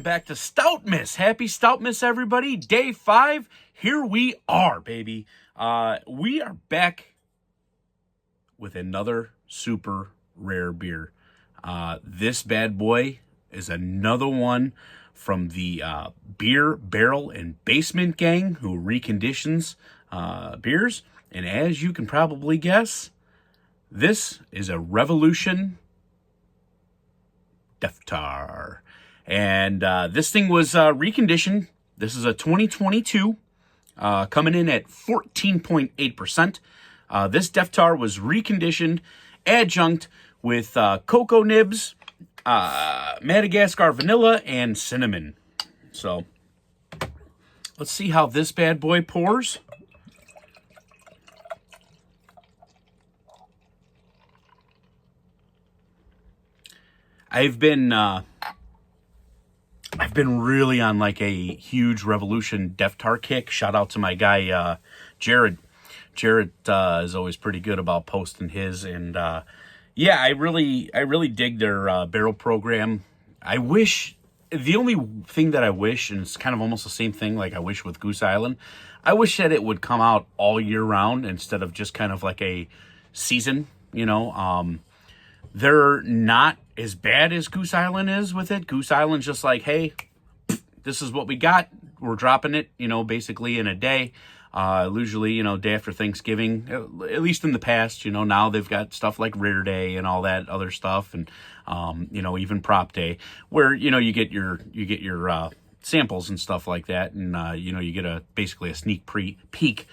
back to Stoutmas. Happy Stoutmas, everybody. Day 5. Here we are, baby. We are back with another super rare beer. This bad boy is another one from the Beer, Barrel, and Basement Gang who reconditions beers. And as you can probably guess, this is a Revolution Deftar. And this thing was reconditioned. This is a 2022, coming in at 14.8%. This Deftar was reconditioned, adjunct with Cacao Nibs, Madagascar Vanilla, and Cinnamon. So, let's see how this bad boy pours. I've been really on like a huge Revolution Deftar kick. Shout out to my guy Jared. Jared is always pretty good about posting his, and yeah, I really dig their barrel program. I wish, the only thing that I wish, and it's kind of almost the same thing like I wish with Goose Island, I wish that it would come out all year round instead of just kind of like a season, you know. They're not as bad as Goose Island is with it. Goose Island's just like, hey, this is what we got. We're dropping it, you know, basically in a day. Usually, you know, day after Thanksgiving, at least in the past, you know, now they've got stuff like Rare Day and all that other stuff. And, you know, even Prop Day where, you know, you get your samples and stuff like that. And, you know, you get basically a sneak peek.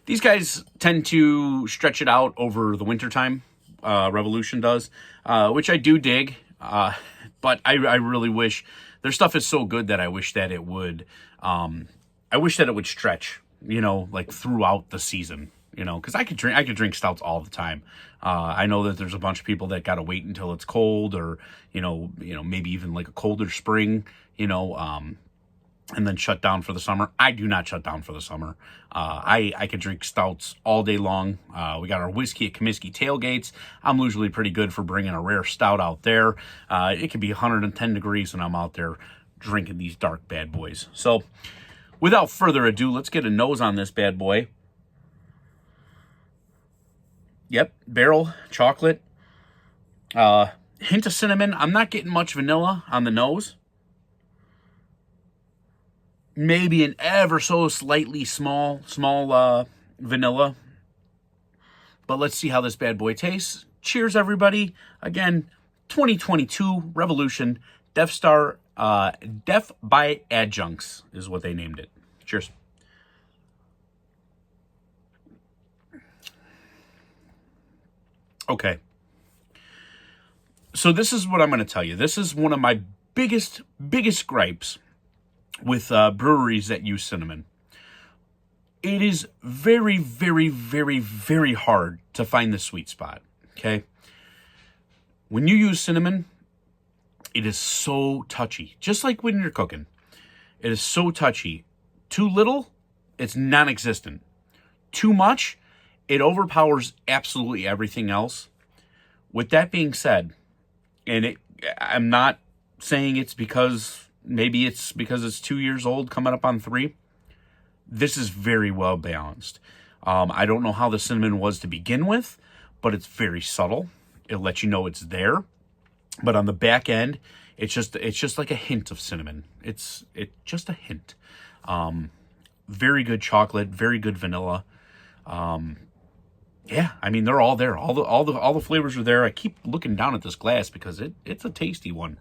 These guys tend to stretch it out over the wintertime. Revolution does, which I do dig, but I really wish their stuff is so good that I wish that it would stretch, you know, like throughout the season, you know, because I could drink stouts all the time. I know that there's a bunch of people that got to wait until it's cold, or you know, maybe even like a colder spring, you know, and then shut down for the summer. I do not shut down for the summer. I could drink stouts all day long. We got our whiskey at Comiskey tailgates. I'm usually pretty good for bringing a rare stout out there. It can be 110 degrees when I'm out there drinking these dark bad boys. So without further ado, let's get a nose on this bad boy. Yep, barrel, chocolate, hint of cinnamon. I'm not getting much vanilla on the nose. Maybe an ever so slightly small vanilla. But let's see how this bad boy tastes. Cheers, everybody. Again, 2022 Revolution Deftar, Deth By Adjuncts is what they named it. Cheers. Okay. So this is what I'm going to tell you. This is one of my biggest gripes with breweries that use cinnamon. It is very, very, very, very hard to find the sweet spot, okay? When you use cinnamon, it is so touchy. Just like when you're cooking. It is so touchy. Too little, it's non-existent. Too much, it overpowers absolutely everything else. With that being said, and I'm not saying it's because... Maybe it's because it's 2 years old, coming up on 3. This is very well balanced. I don't know how the cinnamon was to begin with, but it's very subtle. It lets you know it's there. But on the back end, it's just like a hint of cinnamon. It's just a hint. Very good chocolate, very good vanilla. Yeah, I mean they're all there. All the flavors are there. I keep looking down at this glass because it's a tasty one.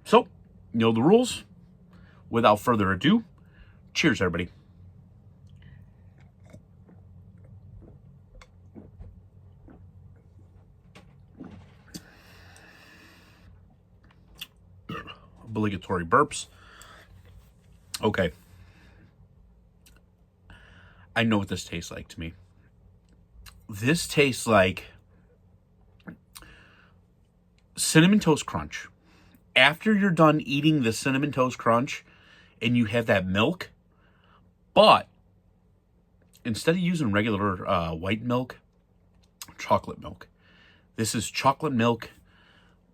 So, you know the rules. Without further ado, cheers, everybody. Obligatory burps. Okay. I know what this tastes like to me. This tastes like Cinnamon Toast Crunch. After you're done eating the Cinnamon Toast Crunch and you have that milk, but instead of using regular white milk, chocolate milk. This is chocolate milk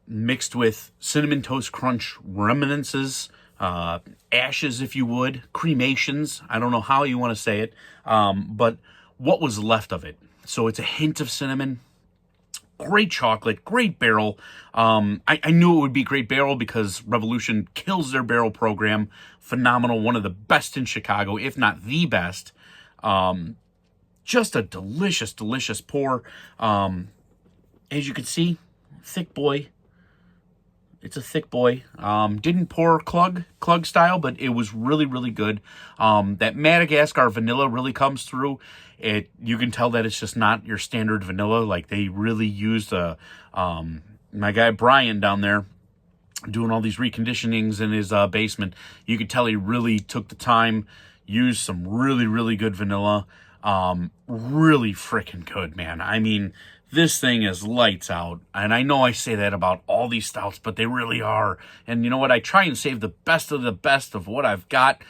mixed with Cinnamon Toast Crunch reminiscences, ashes, if you would, cremations. I don't know how you want to say it, but what was left of it. So it's a hint of cinnamon, great chocolate, great barrel. I knew it would be great barrel because Revolution kills their barrel program. Phenomenal, one of the best in Chicago, if not the best. Just a delicious, delicious pour. As you can see, thick boy. It's a thick boy. Didn't pour clug style, but it was really, really good. That Madagascar vanilla really comes through. You can tell that it's just not your standard vanilla. Like, they really used my guy Brian down there doing all these reconditionings in his basement. You could tell he really took the time, used some really, really good vanilla. Really freaking good, man. I mean, this thing is lights out. And I know I say that about all these stouts, but they really are. And you know what? I try and save the best of what I've got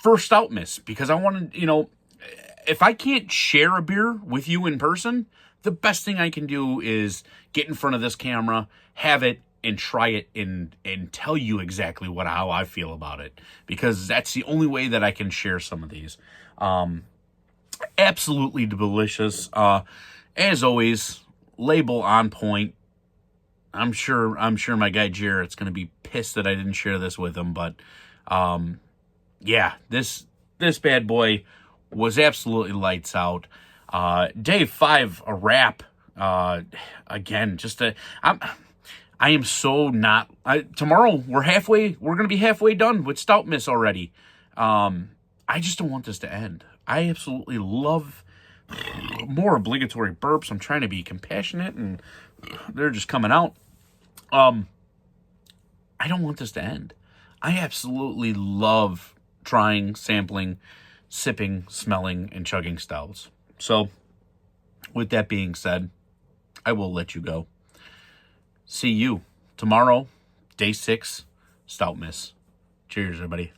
for Stoutmas, because I want to, if I can't share a beer with you in person, the best thing I can do is get in front of this camera, have it, and try it and tell you exactly how I feel about it, because that's the only way that I can share some of these. Absolutely delicious. As always, label on point. I'm sure my guy Jarrett's going to be pissed that I didn't share this with him, but yeah, this bad boy was absolutely lights out. Day 5, a wrap. Again, I am so not. Tomorrow we're going to be halfway done with Stoutmas already. I just don't want this to end. I absolutely love more obligatory burps. I'm trying to be compassionate, and they're just coming out. I don't want this to end. I absolutely love trying, sampling, sipping, smelling, and chugging stouts. So, with that being said, I will let you go. See you tomorrow, day 6, Stoutmas. Cheers, everybody.